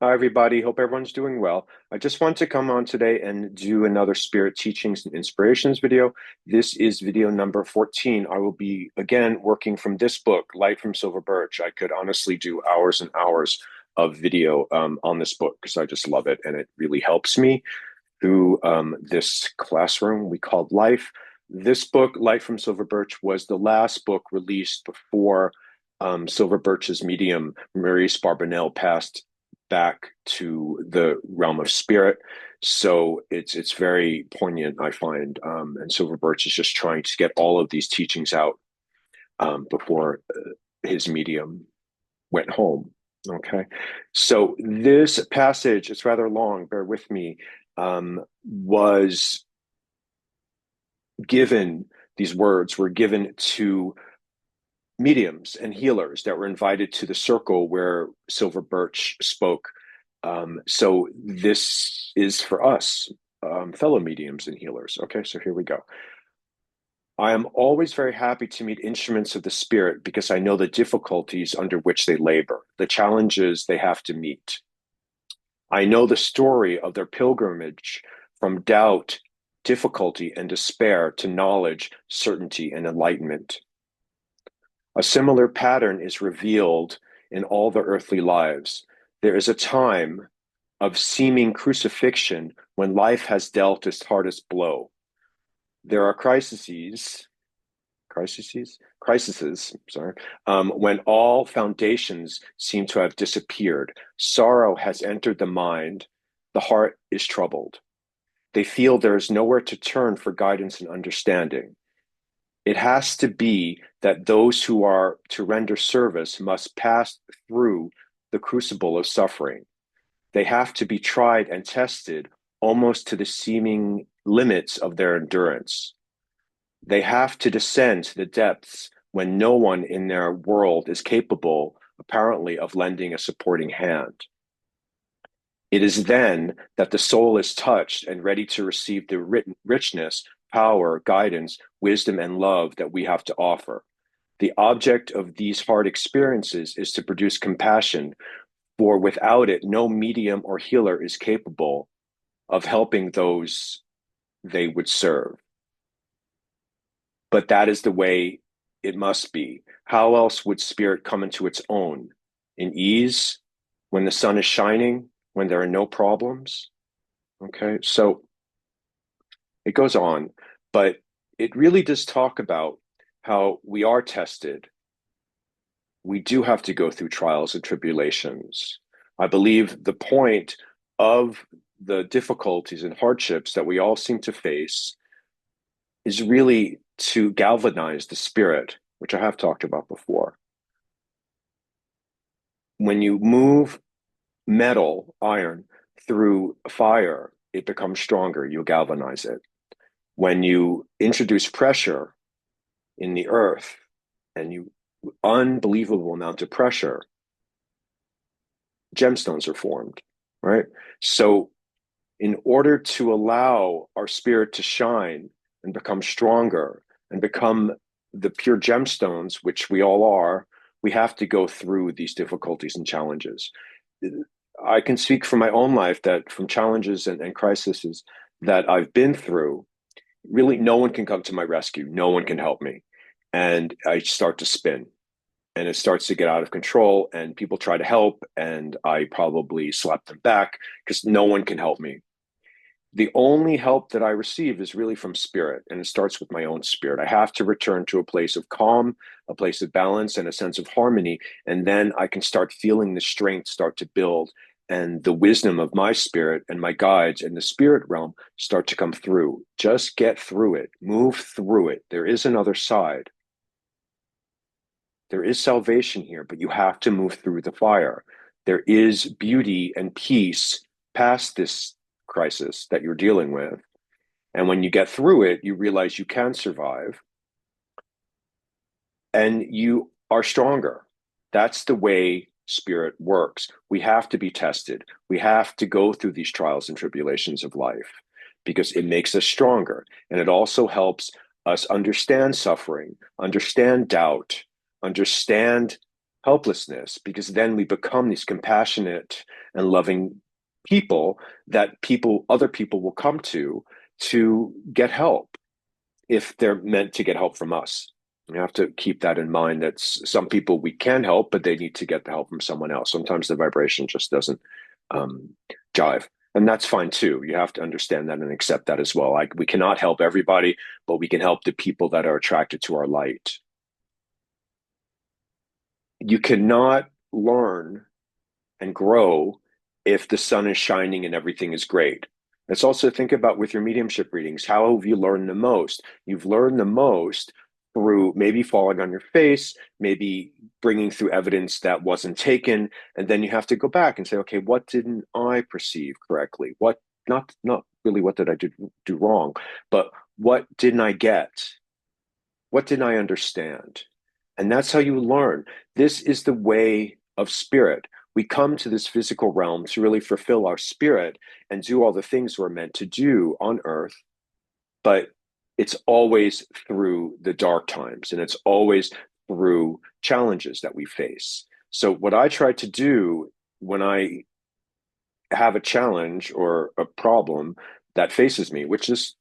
Hi, everybody. Hope everyone's doing well. I just want to come on today and do another Spirit Teachings and Inspirations video. This is video number 14. I will be, again, working from this book, Light from Silver Birch. I could honestly do hours and hours of video on this book because I just love it, and it really helps me through this classroom we called life. This book, Light from Silver Birch, was the last book released before Silver Birch's medium, Maurice Barbanel, passed back to the realm of spirit. So it's very poignant, I find. And Silver Birch is just trying to get all of these teachings out before his medium went home. Okay. So this passage, it's rather long, bear with me, was given, these words were given to mediums and healers that were invited to the circle where Silver Birch spoke. So this is for us, fellow mediums and healers. Okay, so here we go. I am always very happy to meet instruments of the spirit because I know the difficulties under which they labor, the challenges they have to meet. I know the story of their pilgrimage from doubt, difficulty, and despair to knowledge, certainty, and enlightenment. A similar pattern is revealed in all the earthly lives. There is a time of seeming crucifixion when life has dealt its hardest blow. There are when all foundations seem to have disappeared. Sorrow has entered the mind. The heart is troubled. They feel there is nowhere to turn for guidance and understanding. It has to be that those who are to render service must pass through the crucible of suffering. They have to be tried and tested almost to the seeming limits of their endurance. They have to descend to the depths when no one in their world is capable, apparently, of lending a supporting hand. It is then that the soul is touched and ready to receive the richness, power, guidance, wisdom, and love that we have to offer. The object of these hard experiences is to produce compassion, for without it, no medium or healer is capable of helping those they would serve. But that is the way it must be. How else would spirit come into its own? In ease, when the sun is shining, when there are no problems? Okay, so it goes on, but it really does talk about how we are tested. We do have to go through trials and tribulations. I believe the point of the difficulties and hardships that we all seem to face is really to galvanize the spirit, which I have talked about before. When you move metal, iron, through fire, it becomes stronger. You galvanize it. When you introduce pressure in the earth and you unbelievable amount of pressure, gemstones are formed, right? So in order to allow our spirit to shine and become stronger and become the pure gemstones, which we all are, we have to go through these difficulties and challenges. I can speak from my own life that from challenges and crises that I've been through, really no one can come to my rescue. No one can help me. And I start to spin and it starts to get out of control and people try to help and I probably slap them back because no one can help me. The only help that I receive is really from spirit, and it starts with my own spirit. I have to return to a place of calm, a place of balance, and a sense of harmony, and then I can start feeling the strength start to build, and the wisdom of my spirit and my guides in the spirit realm start to come through. Just get through it, move through it. There is another side. There is salvation here, but you have to move through the fire. There is beauty and peace past this crisis that you're dealing with. And when you get through it, you realize you can survive and you are stronger. That's the way spirit works. We have to be tested. We have to go through these trials and tribulations of life because it makes us stronger. And it also helps us understand suffering, understand doubt, understand helplessness, because then we become these compassionate and loving people that other people will come to get help if they're meant to get help from us. We have to keep that in mind that some people we can help, but they need to get the help from someone else. Sometimes the vibration just doesn't um, jive. And that's fine too. You have to understand that and accept that as well. Like we cannot help everybody, but we can help the people that are attracted to our light. You cannot learn and grow if the sun is shining and everything is great. Let's also think about with your mediumship readings, how have you learned the most? You've learned the most through maybe falling on your face, maybe bringing through evidence that wasn't taken, and then you have to go back and say, okay, what didn't I perceive correctly? What not really what did I do wrong, but what didn't I get? What didn't I understand? And that's how you learn. This is the way of spirit. We come to this physical realm to really fulfill our spirit and do all the things we're meant to do on earth, but it's always through the dark times and it's always through challenges that we face. So, what I try to do when I have a challenge or a problem that faces me, which is,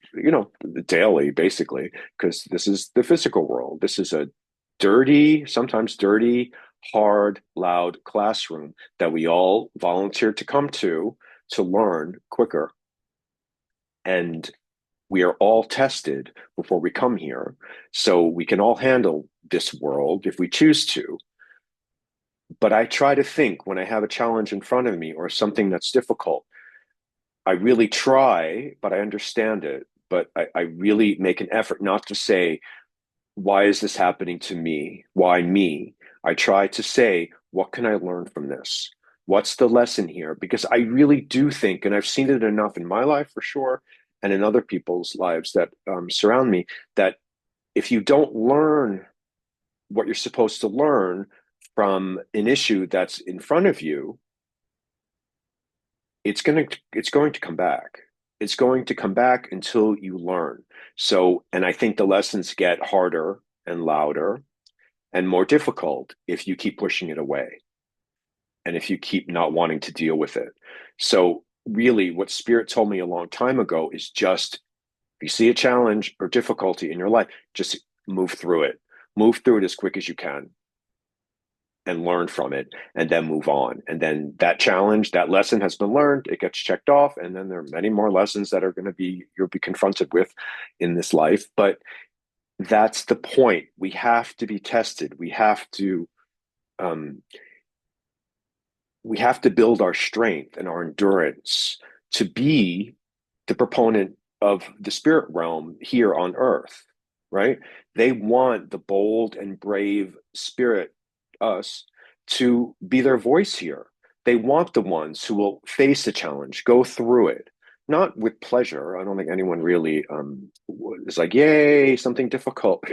daily, basically, because this is the physical world. This is a dirty, sometimes dirty, hard, loud classroom that we all volunteer to come to learn quicker. And we are all tested before we come here. So we can all handle this world if we choose to. But I try to think when I have a challenge in front of me or something that's difficult, I really try, but I understand it. But I really make an effort not to say, why is this happening to me? Why me? I try to say, what can I learn from this? What's the lesson here? Because I really do think, and I've seen it enough in my life for sure, and in other people's lives that surround me, that if you don't learn what you're supposed to learn from an issue that's in front of you, it's going to come back. It's going to come back until you learn. So, and I think the lessons get harder and louder and more difficult if you keep pushing it away and if you keep not wanting to deal with it. So, really, what Spirit told me a long time ago is just if you see a challenge or difficulty in your life, just move through it. Move through it as quick as you can and learn from it and then move on. And then that challenge, that lesson has been learned, it gets checked off. And then there are many more lessons that are going to be, you'll be confronted with in this life. But that's the point. We have to be tested. Um, we have to build our strength and our endurance to be the proponent of the spirit realm here on earth, right? They want the bold and brave spirit, us, to be their voice here. They want the ones who will face a challenge, go through it, not with pleasure. I don't think anyone really is like, yay, something difficult.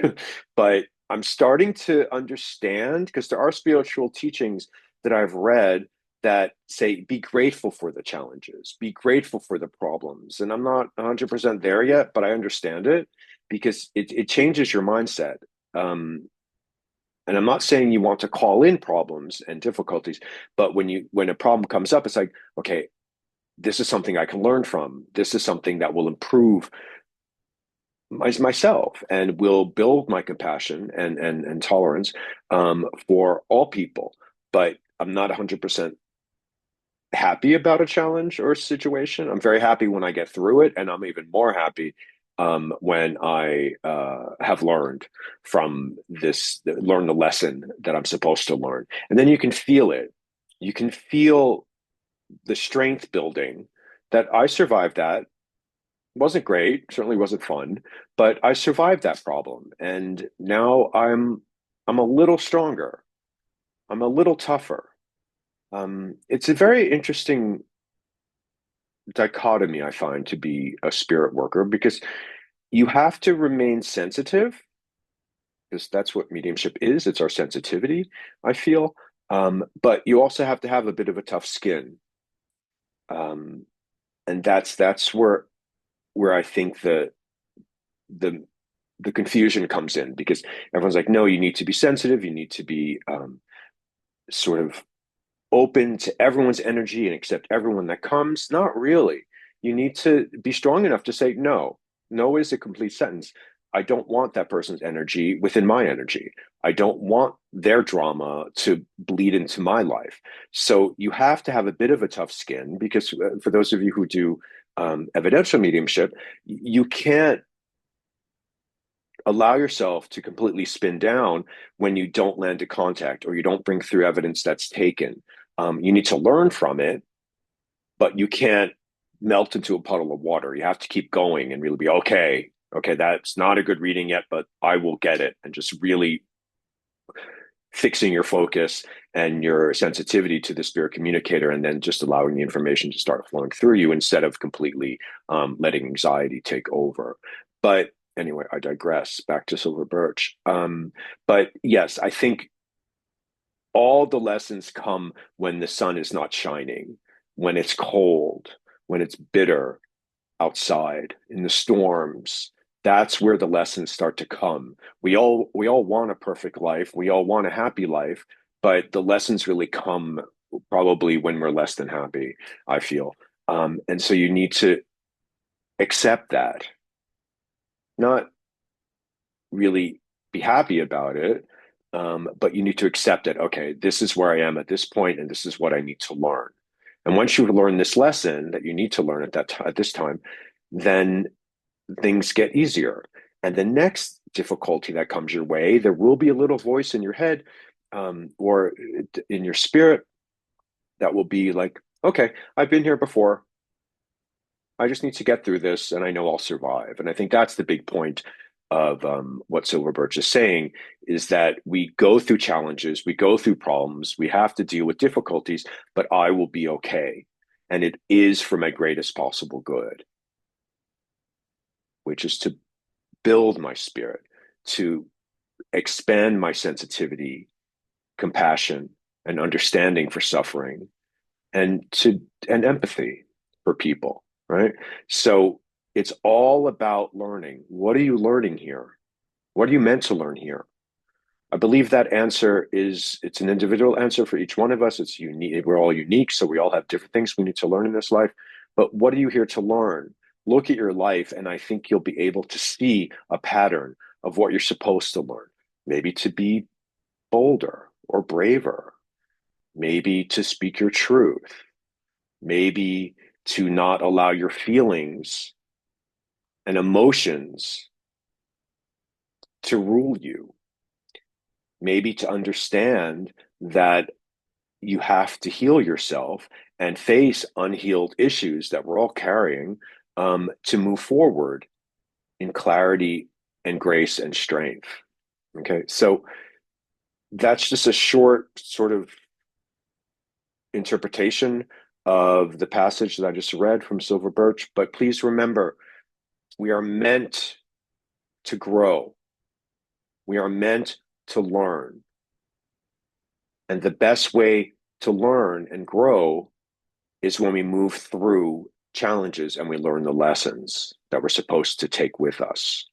But I'm starting to understand because there are spiritual teachings that I've read that say be grateful for the challenges, be grateful for the problems. And I'm not 100% there yet, but I understand it because it changes your mindset. Um, and I'm not saying you want to call in problems and difficulties, but when a problem comes up, it's like, okay, this is something I can learn from. This is something that will improve myself and will build my compassion and tolerance for all people. But I'm not 100% happy about a challenge or a situation. I'm very happy when I get through it, and I'm even more happy when I have learned from this, learn the lesson that I'm supposed to learn. And then you can feel it. You can feel the strength building that I survived that. Wasn't great, certainly wasn't fun, but I survived that problem. And now I'm a little stronger. I'm a little tougher. It's a very interesting dichotomy, I find, to be a spirit worker because you have to remain sensitive because that's what mediumship is. It's our sensitivity, I feel. But you also have to have a bit of a tough skin. Um, and that's where I think the the confusion comes in because everyone's like, no, you need to be sensitive, you need to be sort of open to everyone's energy and accept everyone that comes? Not really. You need to be strong enough to say no. No is a complete sentence. I don't want that person's energy within my energy. I don't want their drama to bleed into my life. So you have to have a bit of a tough skin because for those of you who do evidential mediumship, you can't allow yourself to completely spin down when you don't land a contact or you don't bring through evidence that's taken. You need to learn from it, but you can't melt into a puddle of water. You have to keep going and really be okay. Okay, that's not a good reading yet, but I will get it. And just really fixing your focus and your sensitivity to the spirit communicator, and then just allowing the information to start flowing through you instead of completely letting anxiety take over. But anyway, I digress. Back to Silver Birch. But yes, I think all the lessons come when the sun is not shining, when it's cold, when it's bitter outside, in the storms. That's where the lessons start to come. We all want a perfect life. We all want a happy life, but the lessons really come probably when we're less than happy, I feel. And so you need to accept that, not really be happy about it, but you need to accept it. Okay, this is where I am at this point, and this is what I need to learn. And once you learn this lesson that you need to learn at this time, then things get easier. And the next difficulty that comes your way, there will be a little voice in your head or in your spirit that will be like, okay, I've been here before. I just need to get through this and I know I'll survive. And I think that's the big point of what Silver Birch is saying, is that we go through challenges, we go through problems, we have to deal with difficulties, but I will be okay. And it is for my greatest possible good, which is to build my spirit, to expand my sensitivity, compassion, and understanding for suffering, and empathy for people, right? So it's all about learning. What are you learning here? What are you meant to learn here? I believe that answer is, it's an individual answer for each one of us. It's unique. We're all unique, so we all have different things we need to learn in this life. But what are you here to learn? Look at your life, and I think you'll be able to see a pattern of what you're supposed to learn. Maybe to be bolder or braver, maybe to speak your truth, maybe to not allow your feelings and emotions to rule you, maybe to understand that you have to heal yourself and face unhealed issues that we're all carrying to move forward in clarity and grace and strength. Okay, so that's just a short sort of interpretation of the passage that I just read from Silver Birch. But please remember, we are meant to grow. We are meant to learn. And the best way to learn and grow is when we move through challenges and we learn the lessons that we're supposed to take with us.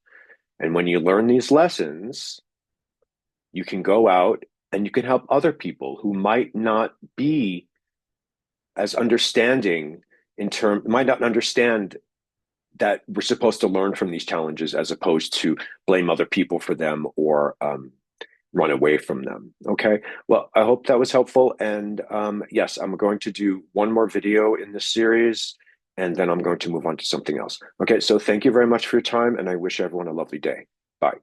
And when you learn these lessons, you can go out and you can help other people who might not be as understanding might not understand that we're supposed to learn from these challenges as opposed to blame other people for them or run away from them. Okay. Well, I hope that was helpful. And yes, I'm going to do one more video in this series, and then I'm going to move on to something else. Okay. So thank you very much for your time, and I wish everyone a lovely day. Bye.